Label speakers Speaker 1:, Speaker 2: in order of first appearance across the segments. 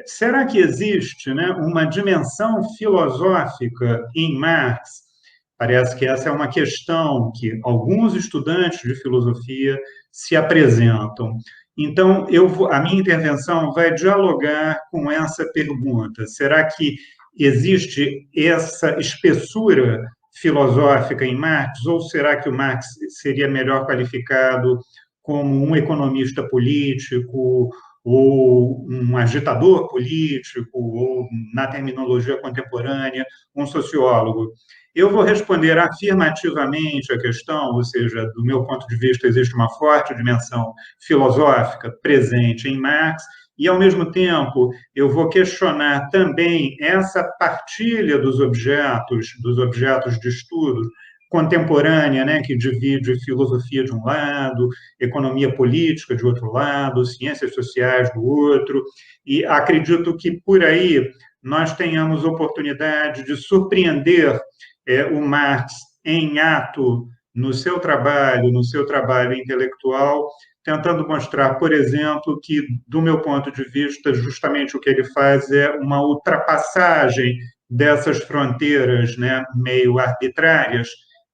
Speaker 1: Será que existe, né, uma dimensão filosófica em Marx? Parece que essa é uma questão que alguns estudantes de filosofia se apresentam. Então, a minha intervenção vai dialogar com essa pergunta. Será que existe essa espessura filosófica em Marx, ou será que o Marx seria melhor qualificado como um economista político, ou um agitador político, ou, na terminologia contemporânea, um sociólogo? Eu vou responder afirmativamente a questão, ou seja, do meu ponto de vista, existe uma forte dimensão filosófica presente em Marx, e, ao mesmo tempo, eu vou questionar também essa partilha dos objetos de estudo contemporânea, né, que divide filosofia de um lado, economia política de outro lado, ciências sociais do outro, e acredito que por aí nós tenhamos oportunidade de surpreender o Marx em ato no seu trabalho intelectual, tentando mostrar, por exemplo, que, do meu ponto de vista, justamente o que ele faz é uma ultrapassagem dessas fronteiras, né, meio arbitrárias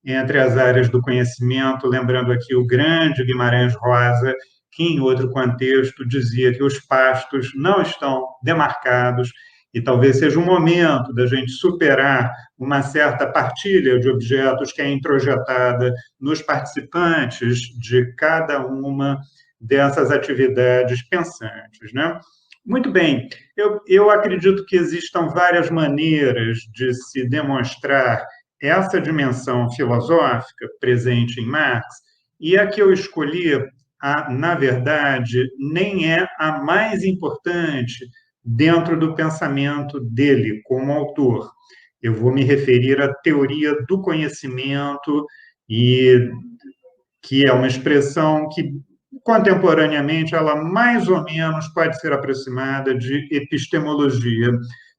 Speaker 1: entre as áreas do conhecimento, lembrando aqui o grande Guimarães Rosa, que, em outro contexto, dizia que os pastos não estão demarcados e talvez seja um momento da gente superar uma certa partilha de objetos que é introjetada nos participantes de cada uma dessas atividades pensantes, né? Muito bem, eu acredito que existam várias maneiras de se demonstrar essa dimensão filosófica presente em Marx, e a que eu escolhi, na verdade, nem é a mais importante dentro do pensamento dele como autor. Eu vou me referir à teoria do conhecimento, e que é uma expressão que, contemporaneamente, ela mais ou menos pode ser aproximada de epistemologia.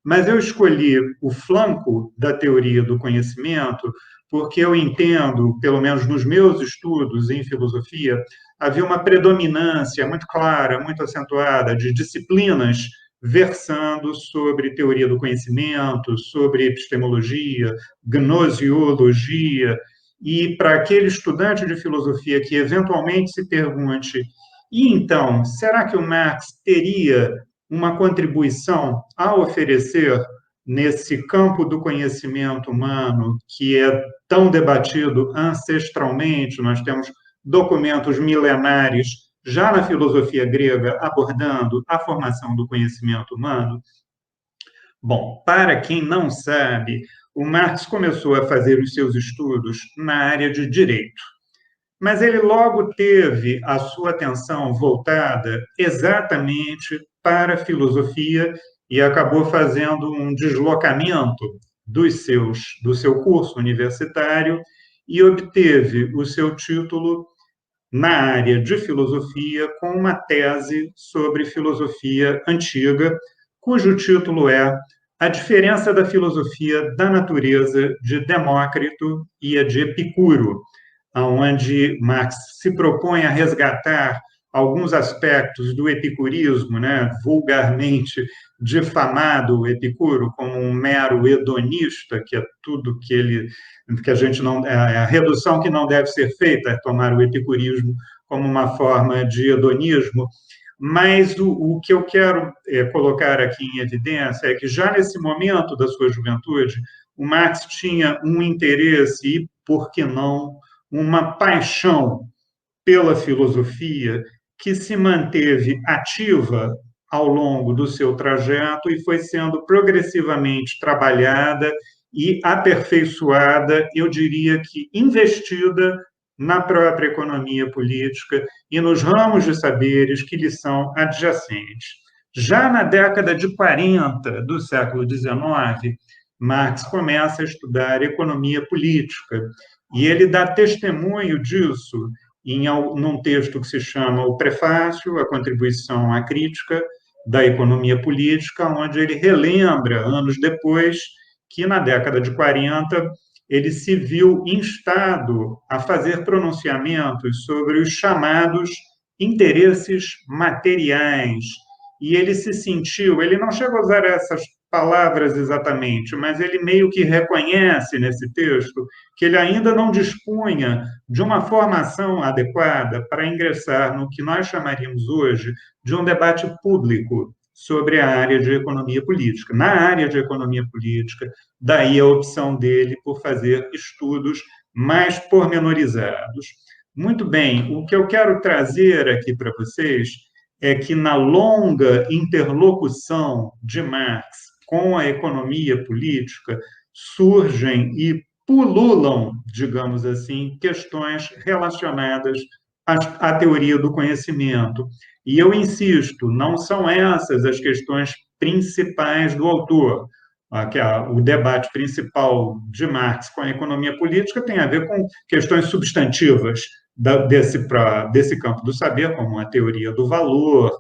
Speaker 1: Mas eu escolhi o flanco da teoria do conhecimento porque eu entendo, pelo menos nos meus estudos em filosofia, havia uma predominância muito clara, muito acentuada de disciplinas versando sobre teoria do conhecimento, sobre epistemologia, gnoseologia, e para aquele estudante de filosofia que eventualmente se pergunte: e então, será que o Marx teria uma contribuição a oferecer nesse campo do conhecimento humano que é tão debatido ancestralmente? Nós temos documentos milenares já na filosofia grega abordando a formação do conhecimento humano. Bom, para quem não sabe, o Marx começou a fazer os seus estudos na área de direito, mas ele logo teve a sua atenção voltada exatamente para a filosofia e acabou fazendo um deslocamento do seu curso universitário e obteve o seu título na área de filosofia com uma tese sobre filosofia antiga, cujo título é A Diferença da Filosofia da Natureza de Demócrito e a de Epicuro, onde Marx se propõe a resgatar alguns aspectos do epicurismo, né, vulgarmente difamado Epicuro como um mero hedonista, que é tudo que a gente não, a redução que não deve ser feita é tomar o epicurismo como uma forma de hedonismo. Mas o que eu quero colocar aqui em evidência é que já nesse momento da sua juventude, o Marx tinha um interesse e, por que não, uma paixão pela filosofia que se manteve ativa ao longo do seu trajeto e foi sendo progressivamente trabalhada e aperfeiçoada, eu diria que investida na própria economia política e nos ramos de saberes que lhe são adjacentes. Já na década de 40 do século XIX, Marx começa a estudar economia política e ele dá testemunho disso num texto que se chama O Prefácio, a Contribuição à Crítica da Economia Política, onde ele relembra, anos depois, que na década de 40 ele se viu instado a fazer pronunciamentos sobre os chamados interesses materiais e ele se sentiu, ele não chega a usar essas palavras exatamente, mas ele meio que reconhece nesse texto que ele ainda não dispunha de uma formação adequada para ingressar no que nós chamaríamos hoje de um debate público sobre a área de economia política. Na área de economia política, daí a opção dele por fazer estudos mais pormenorizados. Muito bem, o que eu quero trazer aqui para vocês é que, na longa interlocução de Marx com a economia política, surgem e pululam, digamos assim, questões relacionadas à teoria do conhecimento. E eu insisto, não são essas as questões principais do autor. O debate principal de Marx com a economia política tem a ver com questões substantivas desse campo do saber, como a teoria do valor,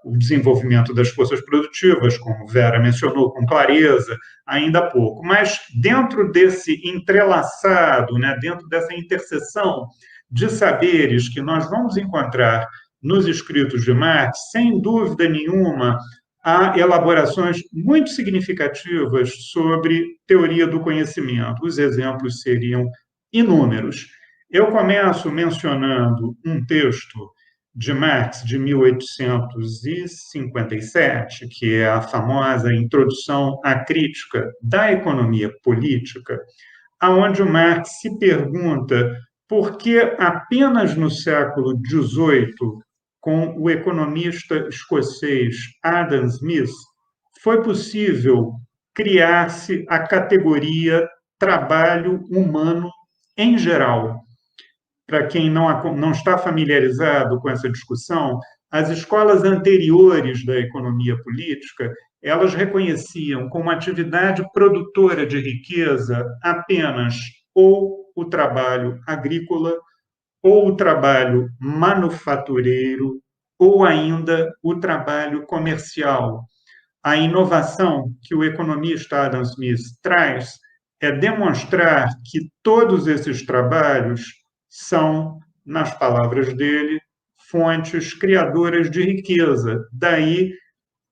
Speaker 1: o desenvolvimento das forças produtivas, como Vera mencionou com clareza ainda há pouco. Mas dentro desse entrelaçado, né, dentro dessa interseção de saberes que nós vamos encontrar nos escritos de Marx, sem dúvida nenhuma, há elaborações muito significativas sobre teoria do conhecimento. Os exemplos seriam inúmeros. Eu começo mencionando um texto de Marx, de 1857, que é a famosa Introdução à Crítica da Economia Política, aonde o Marx se pergunta por que apenas no século XVIII, com o economista escocês Adam Smith, foi possível criar-se a categoria trabalho humano em geral. Para quem não está familiarizado com essa discussão, as escolas anteriores da economia política, elas reconheciam como atividade produtora de riqueza apenas ou o trabalho agrícola, ou o trabalho manufatureiro, ou ainda o trabalho comercial. A inovação que o economista Adam Smith traz é demonstrar que todos esses trabalhos são, nas palavras dele, fontes criadoras de riqueza. Daí,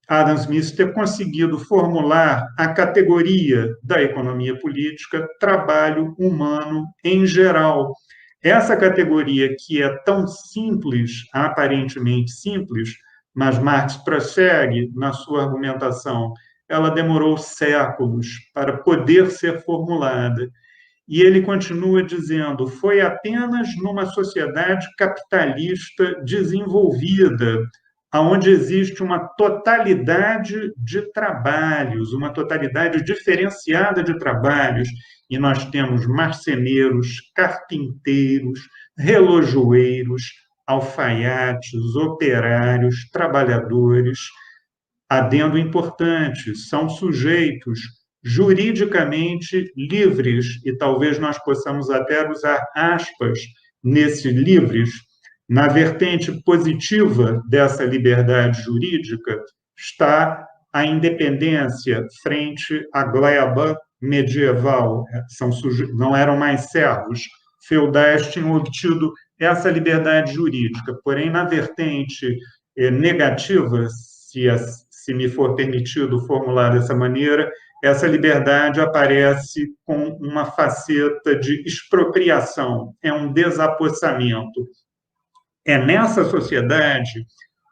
Speaker 1: Adam Smith ter conseguido formular a categoria da economia política trabalho humano em geral. Essa categoria que é tão simples, aparentemente simples, mas Marx prossegue na sua argumentação, ela demorou séculos para poder ser formulada. E ele continua dizendo: foi apenas numa sociedade capitalista desenvolvida, onde existe uma totalidade de trabalhos, uma totalidade diferenciada de trabalhos, e nós temos marceneiros, carpinteiros, relojoeiros, alfaiates, operários, trabalhadores. Adendo importante, são sujeitos juridicamente livres, e talvez nós possamos até usar aspas nesse livres. Na vertente positiva dessa liberdade jurídica está a independência frente à gleba medieval. Não eram mais servos feudais, tinham obtido essa liberdade jurídica. Porém, na vertente negativa, se me for permitido formular dessa maneira, essa liberdade aparece com uma faceta de expropriação, é um desapossamento. É nessa sociedade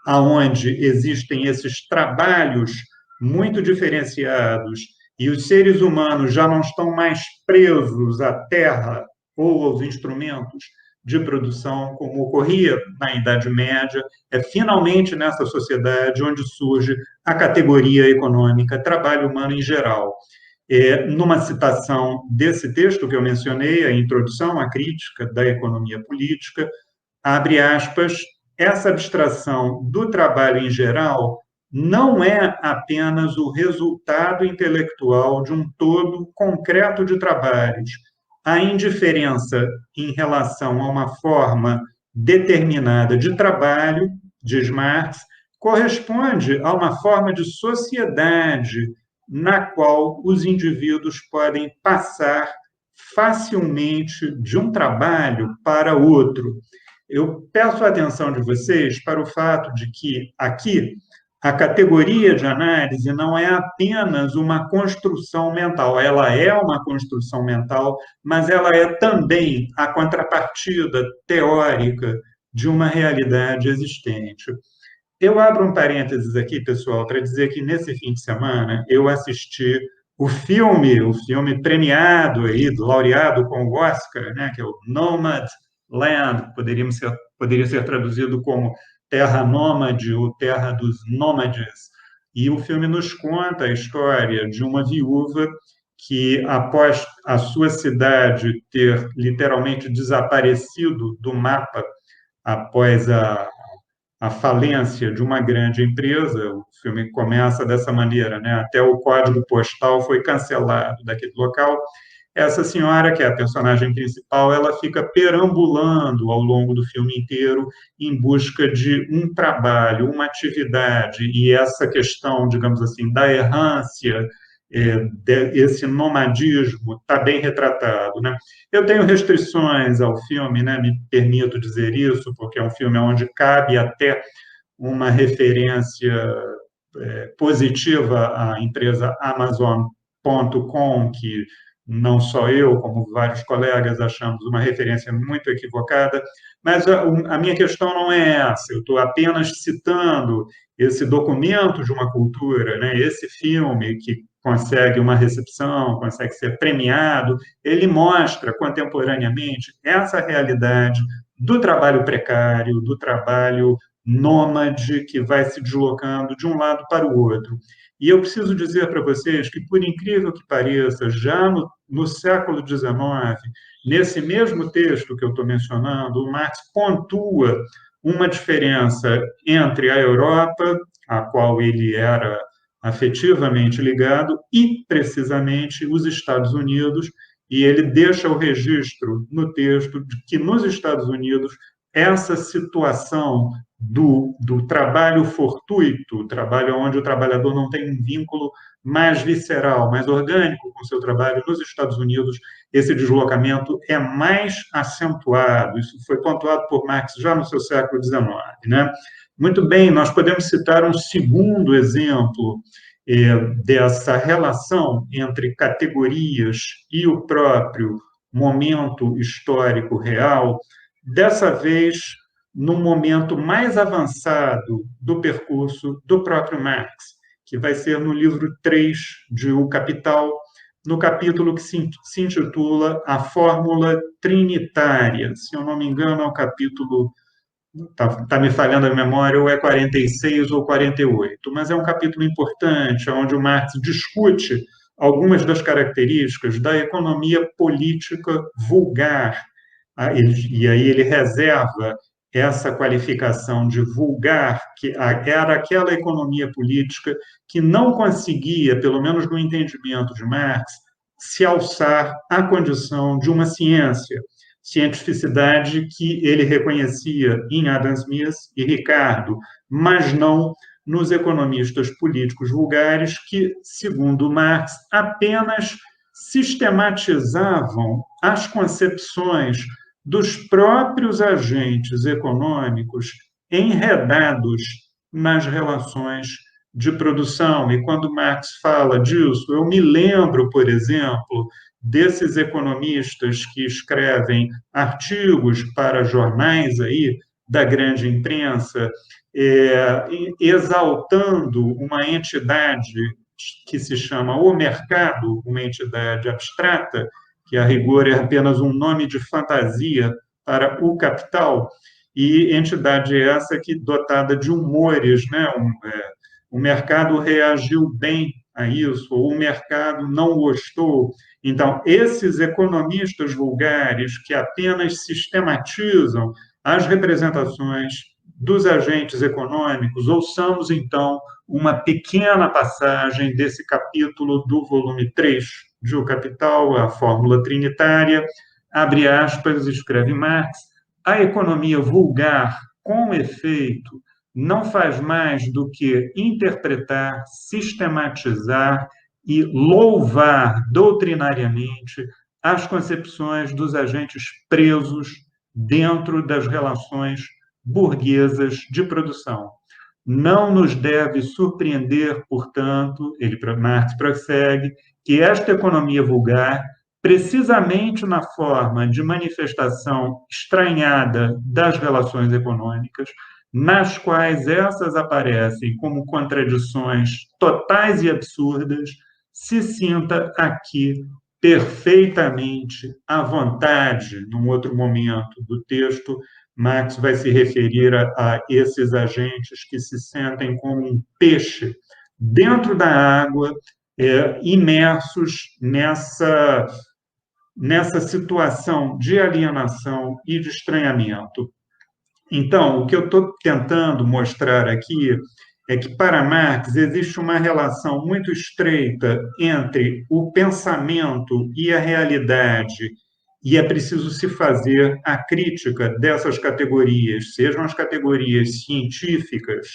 Speaker 1: onde existem esses trabalhos muito diferenciados e os seres humanos já não estão mais presos à terra ou aos instrumentos de produção, como ocorria na Idade Média, é finalmente nessa sociedade onde surge a categoria econômica trabalho humano em geral. Numa citação desse texto que eu mencionei, a Introdução à Crítica da Economia Política, abre aspas, essa abstração do trabalho em geral não é apenas o resultado intelectual de um todo concreto de trabalhos. A indiferença em relação a uma forma determinada de trabalho, diz Marx, corresponde a uma forma de sociedade na qual os indivíduos podem passar facilmente de um trabalho para outro. Eu peço a atenção de vocês para o fato de que aqui a categoria de análise não é apenas uma construção mental, ela é uma construção mental, mas ela é também a contrapartida teórica de uma realidade existente. Eu abro um parênteses aqui, pessoal, para dizer que nesse fim de semana eu assisti o filme premiado aí, laureado com o Oscar, né, que é o Nomadland, poderia ser traduzido como Terra Nômade ou Terra dos Nômades. E o filme nos conta a história de uma viúva que, após a sua cidade ter literalmente desaparecido do mapa após a falência de uma grande empresa. O filme começa dessa maneira, né? Até o código postal foi cancelado daquele local. Essa senhora, que é a personagem principal, ela fica perambulando ao longo do filme inteiro em busca de um trabalho, uma atividade, e essa questão, digamos assim, da errância, esse nomadismo está bem retratado, né? Eu tenho restrições ao filme, né? Me permito dizer isso, porque é um filme onde cabe até uma referência positiva à empresa Amazon.com, que não só eu, como vários colegas, achamos uma referência muito equivocada, mas a minha questão não é essa, eu estou apenas citando esse documento de uma cultura, né? Esse filme que consegue uma recepção, consegue ser premiado, ele mostra contemporaneamente essa realidade do trabalho precário, do trabalho nômade que vai se deslocando de um lado para o outro. E eu preciso dizer para vocês que, por incrível que pareça, já no século XIX, nesse mesmo texto que eu estou mencionando, o Marx pontua uma diferença entre a Europa, a qual ele era afetivamente ligado, e, precisamente, os Estados Unidos, e ele deixa o registro no texto de que, nos Estados Unidos, essa situação do trabalho fortuito, o trabalho onde o trabalhador não tem um vínculo mais visceral, mais orgânico com o seu trabalho, nos Estados Unidos, esse deslocamento é mais acentuado. Isso foi pontuado por Marx já no seu século XIX, né? Muito bem, nós podemos citar um segundo exemplo dessa relação entre categorias e o próprio momento histórico real, dessa vez num momento mais avançado do percurso do próprio Marx, que vai ser no livro 3 de O Capital, no capítulo que se intitula A Fórmula Trinitária. Se eu não me engano, é o capítulo, tá me falhando a memória, ou é 46 ou 48, mas é um capítulo importante, onde o Marx discute algumas das características da economia política vulgar. E aí ele reserva essa qualificação de vulgar, que era aquela economia política que não conseguia, pelo menos no entendimento de Marx, se alçar à condição de uma ciência, cientificidade que ele reconhecia em Adam Smith e Ricardo, mas não nos economistas políticos vulgares que, segundo Marx, apenas sistematizavam as concepções dos próprios agentes econômicos enredados nas relações de produção. E quando Marx fala disso, eu me lembro, por exemplo, desses economistas que escrevem artigos para jornais aí da grande imprensa, exaltando uma entidade que se chama o mercado, uma entidade abstrata, que a rigor é apenas um nome de fantasia para o capital, e entidade essa que dotada de humores, né? O mercado reagiu bem a isso, ou o mercado não gostou. Então, esses economistas vulgares que apenas sistematizam as representações dos agentes econômicos, ouçamos então uma pequena passagem desse capítulo do volume 3 de O Capital, a Fórmula Trinitária, abre aspas, escreve Marx, a economia vulgar, com efeito, não faz mais do que interpretar, sistematizar e louvar doutrinariamente as concepções dos agentes presos dentro das relações burguesas de produção. Não nos deve surpreender, portanto, Marx prossegue, que esta economia vulgar, precisamente na forma de manifestação estranhada das relações econômicas, nas quais essas aparecem como contradições totais e absurdas, se sinta aqui perfeitamente à vontade. Num outro momento do texto, Marx vai se referir a esses agentes que se sentem como um peixe dentro da água, imersos nessa situação de alienação e de estranhamento. Então, o que eu estou tentando mostrar aqui é que, para Marx, existe uma relação muito estreita entre o pensamento e a realidade, e é preciso se fazer a crítica dessas categorias, sejam as categorias científicas,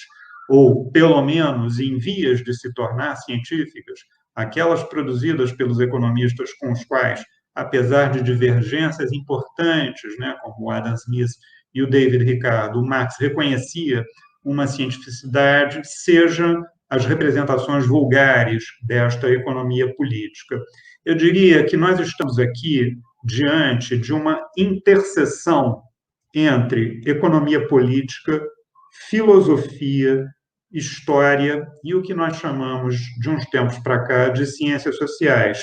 Speaker 1: ou, pelo menos, em vias de se tornar científicas, aquelas produzidas pelos economistas com os quais, apesar de divergências importantes, né, como o Adam Smith e o David Ricardo, o Marx reconhecia uma cientificidade, sejam as representações vulgares desta economia política. Eu diria que nós estamos aqui diante de uma interseção entre economia política, filosofia, história e o que nós chamamos, de uns tempos para cá, de ciências sociais.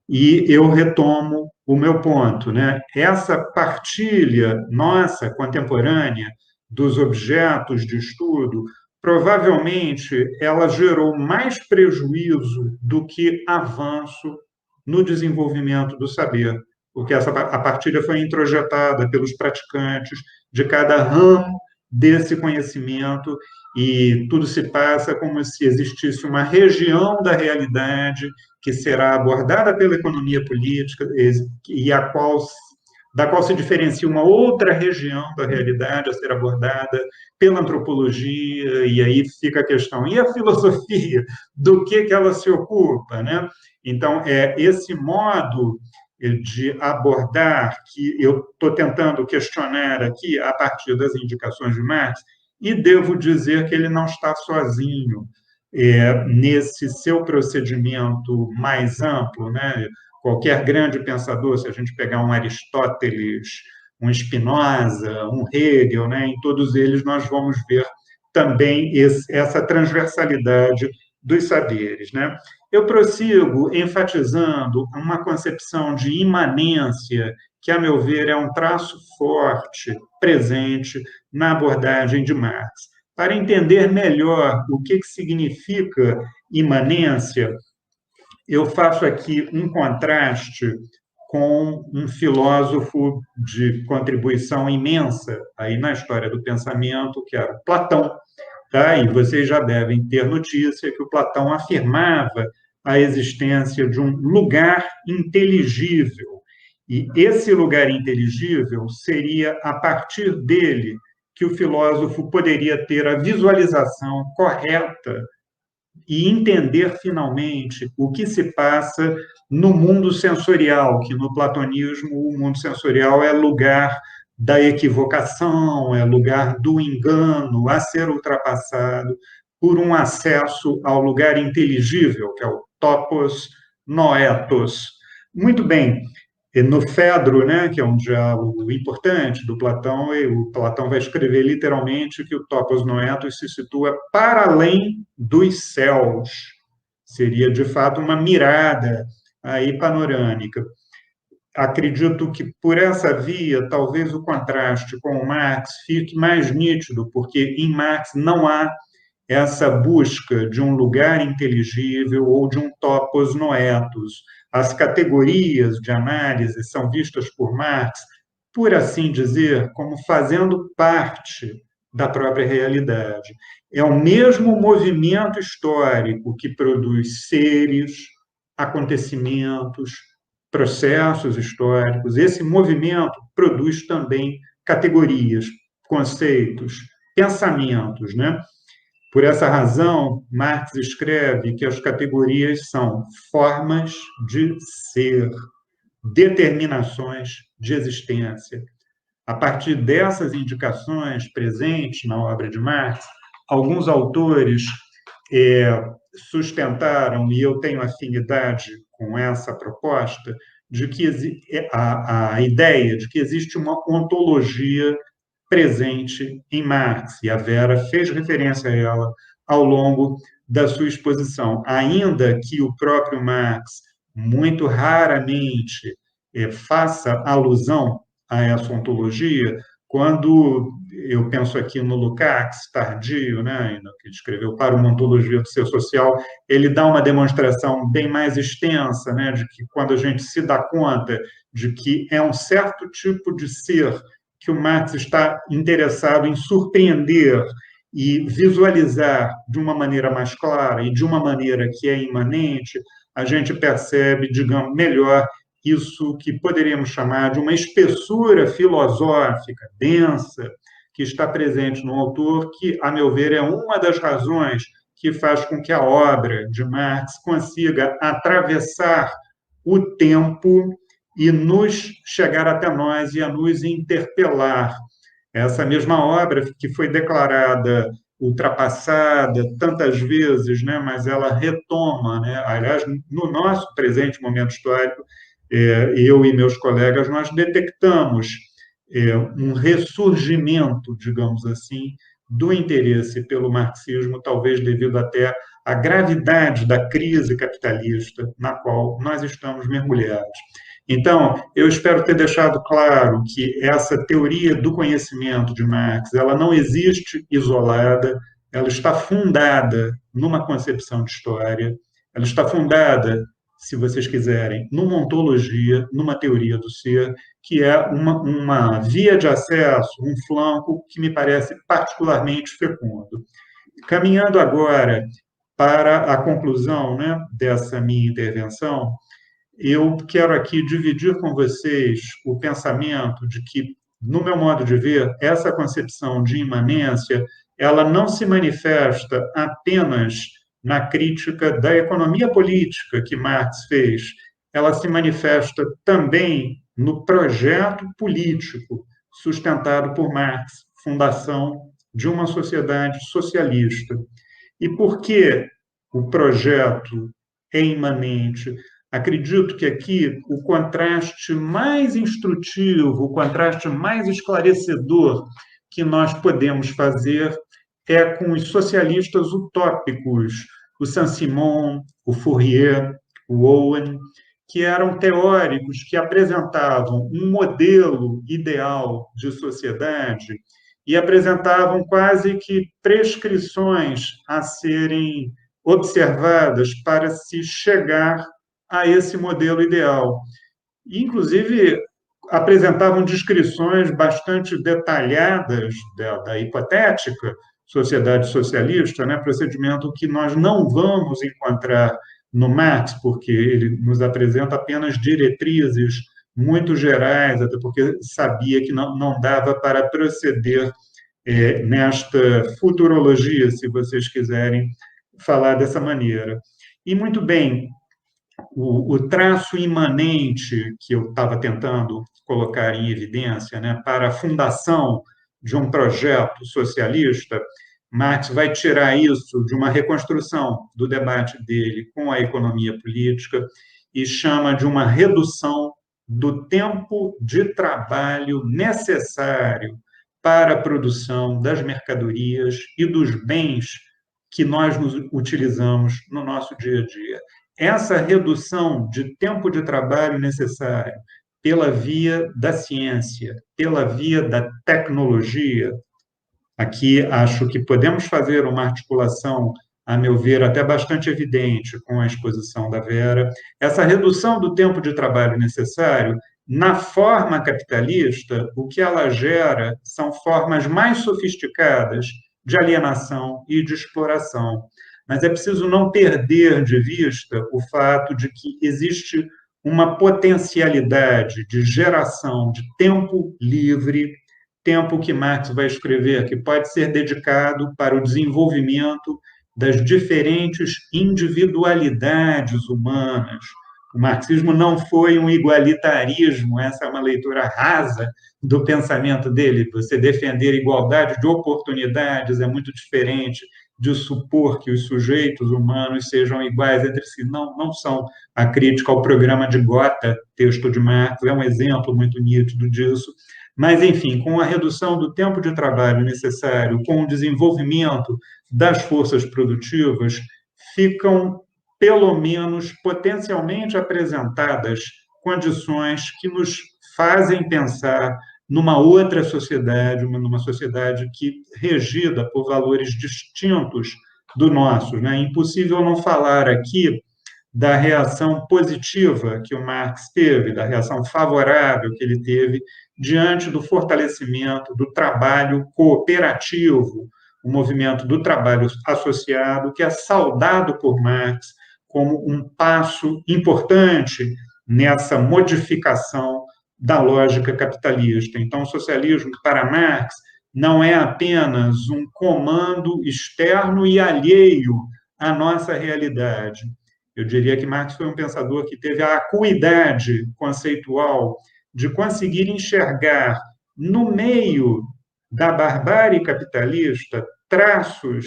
Speaker 1: E eu retomo o meu ponto, né? Essa partilha nossa, contemporânea, dos objetos de estudo, provavelmente ela gerou mais prejuízo do que avanço no desenvolvimento do saber, porque a partilha foi introjetada pelos praticantes de cada ramo desse conhecimento e tudo se passa como se existisse uma região da realidade que será abordada pela economia política e da qual se diferencia uma outra região da realidade a ser abordada pela antropologia, e aí fica a questão, e a filosofia? Do que ela se ocupa, né? Então, é esse modo de abordar que eu estou tentando questionar aqui a partir das indicações de Marx, e devo dizer que ele não está sozinho nesse seu procedimento mais amplo, né? Qualquer grande pensador, se a gente pegar um Aristóteles, um Spinoza, um Hegel, né? Em todos eles nós vamos ver também essa transversalidade dos saberes, né? Eu prossigo enfatizando uma concepção de imanência que, a meu ver, é um traço forte, presente na abordagem de Marx. Para entender melhor o que significa imanência, eu faço aqui um contraste com um filósofo de contribuição imensa aí na história do pensamento, que era Platão. Tá? E vocês já devem ter notícia que o Platão afirmava a existência de um lugar inteligível. E esse lugar inteligível seria a partir dele que o filósofo poderia ter a visualização correta e entender finalmente o que se passa no mundo sensorial, que no platonismo o mundo sensorial é lugar da equivocação, é lugar do engano a ser ultrapassado por um acesso ao lugar inteligível, que é o topos noetos. Muito bem, no Fedro, né, que é um diálogo importante do Platão, e o Platão vai escrever literalmente que o topos noetos se situa para além dos céus. Seria, de fato, uma mirada aí panorâmica. Acredito que, por essa via, talvez o contraste com o Marx fique mais nítido, porque em Marx não há essa busca de um lugar inteligível ou de um topos noetos. As categorias de análise são vistas por Marx, por assim dizer, como fazendo parte da própria realidade. É o mesmo movimento histórico que produz seres, acontecimentos, processos históricos. Esse movimento produz também categorias, conceitos, pensamentos, né? Por essa razão, Marx escreve que as categorias são formas de ser, determinações de existência. A partir dessas indicações presentes na obra de Marx, alguns autores sustentaram, e eu tenho afinidade com essa proposta, de que a ideia de que existe uma ontologia presente em Marx, e a Vera fez referência a ela ao longo da sua exposição, ainda que o próprio Marx, muito raramente, faça alusão a essa ontologia, quando eu penso aqui no Lukács, tardio, né, que escreveu Para uma Ontologia do Ser Social, ele dá uma demonstração bem mais extensa, né, de que quando a gente se dá conta de que é um certo tipo de ser que o Marx está interessado em surpreender e visualizar de uma maneira mais clara e de uma maneira que é imanente, a gente percebe, digamos, melhor isso que poderíamos chamar de uma espessura filosófica densa que está presente no autor, que, a meu ver, é uma das razões que faz com que a obra de Marx consiga atravessar o tempo e nos chegar até nós e a nos interpelar. Essa mesma obra que foi declarada ultrapassada tantas vezes, né, mas ela retoma, né? Aliás, no nosso presente momento histórico, eu e meus colegas, nós detectamos um ressurgimento, digamos assim, do interesse pelo marxismo, talvez devido até à gravidade da crise capitalista na qual nós estamos mergulhados. Então, eu espero ter deixado claro que essa teoria do conhecimento de Marx, ela não existe isolada, ela está fundada numa concepção de história, ela está fundada, se vocês quiserem, numa ontologia, numa teoria do ser, que é uma via de acesso, um flanco que me parece particularmente fecundo. Caminhando agora para a conclusão, né, dessa minha intervenção, eu quero aqui dividir com vocês o pensamento de que, no meu modo de ver, essa concepção de imanência, ela não se manifesta apenas na crítica da economia política que Marx fez, ela se manifesta também no projeto político sustentado por Marx, fundação de uma sociedade socialista. E por que o projeto é imanente? Acredito que aqui o contraste mais instrutivo, o contraste mais esclarecedor que nós podemos fazer é com os socialistas utópicos, o Saint-Simon, o Fourier, o Owen, que eram teóricos que apresentavam um modelo ideal de sociedade e apresentavam quase que prescrições a serem observadas para se chegar a esse modelo ideal. Inclusive, apresentavam descrições bastante detalhadas da hipotética sociedade socialista, né, procedimento que nós não vamos encontrar no Marx, porque ele nos apresenta apenas diretrizes muito gerais, até porque sabia que não dava para proceder nesta futurologia, se vocês quiserem falar dessa maneira. E, muito bem, o traço imanente que eu estava tentando colocar em evidência, né, para a fundação de um projeto socialista, Marx vai tirar isso de uma reconstrução do debate dele com a economia política e chama de uma redução do tempo de trabalho necessário para a produção das mercadorias e dos bens que nós nos utilizamos no nosso dia a dia. Essa redução de tempo de trabalho necessário pela via da ciência, pela via da tecnologia, aqui acho que podemos fazer uma articulação, a meu ver, até bastante evidente com a exposição da Vera. Essa redução do tempo de trabalho necessário, na forma capitalista, o que ela gera são formas mais sofisticadas de alienação e de exploração. Mas é preciso não perder de vista o fato de que existe uma potencialidade de geração de tempo livre, tempo que Marx vai escrever, que pode ser dedicado para o desenvolvimento das diferentes individualidades humanas, O marxismo não foi um igualitarismo, essa é uma leitura rasa do pensamento dele. Você defender igualdade de oportunidades é muito diferente de supor que os sujeitos humanos sejam iguais entre si. Não, não são. A crítica ao programa de Gotha, texto de Marx, é um exemplo muito nítido disso. Mas, enfim, com a redução do tempo de trabalho necessário, com o desenvolvimento das forças produtivas, ficam, pelo menos potencialmente apresentadas, condições que nos fazem pensar numa outra sociedade, numa sociedade que regida por valores distintos do nosso. Né? É impossível não falar aqui da reação positiva que o Marx teve, da reação favorável que ele teve diante do fortalecimento do trabalho cooperativo, o movimento do trabalho associado, que é saudado por Marx como um passo importante nessa modificação da lógica capitalista. Então, o socialismo, para Marx, não é apenas um comando externo e alheio à nossa realidade. Eu diria que Marx foi um pensador que teve a acuidade conceitual de conseguir enxergar no meio da barbárie capitalista traços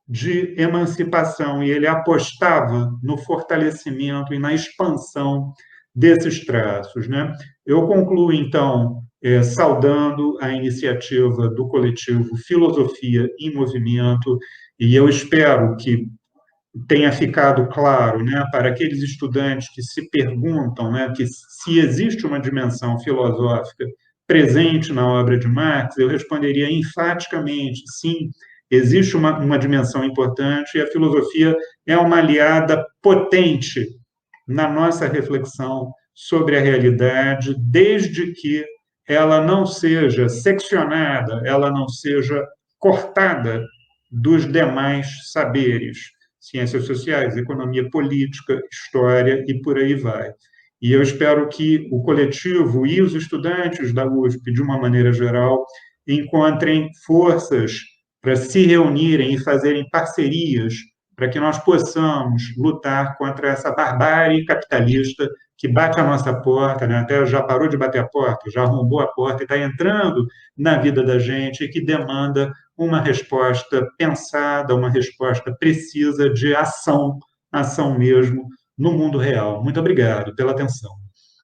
Speaker 1: de emancipação, e ele apostava no fortalecimento e na expansão desses traços. Né? Eu concluo, então, saudando a iniciativa do coletivo Filosofia em Movimento, e eu espero que tenha ficado claro, né, para aqueles estudantes que se perguntam, né, que se existe uma dimensão filosófica presente na obra de Marx, eu responderia enfaticamente, sim, existe uma dimensão importante e a filosofia é uma aliada potente na nossa reflexão sobre a realidade, desde que ela não seja seccionada, ela não seja cortada dos demais saberes, ciências sociais, economia política, história e por aí vai. E eu espero que o coletivo e os estudantes da USP, de uma maneira geral, encontrem forças para se reunirem e fazerem parcerias para que nós possamos lutar contra essa barbárie capitalista que bate a nossa porta, né? Até já parou de bater a porta, já arrombou a porta e está entrando na vida da gente e que demanda uma resposta pensada, uma resposta precisa de ação, ação mesmo, no mundo real. Muito obrigado pela atenção.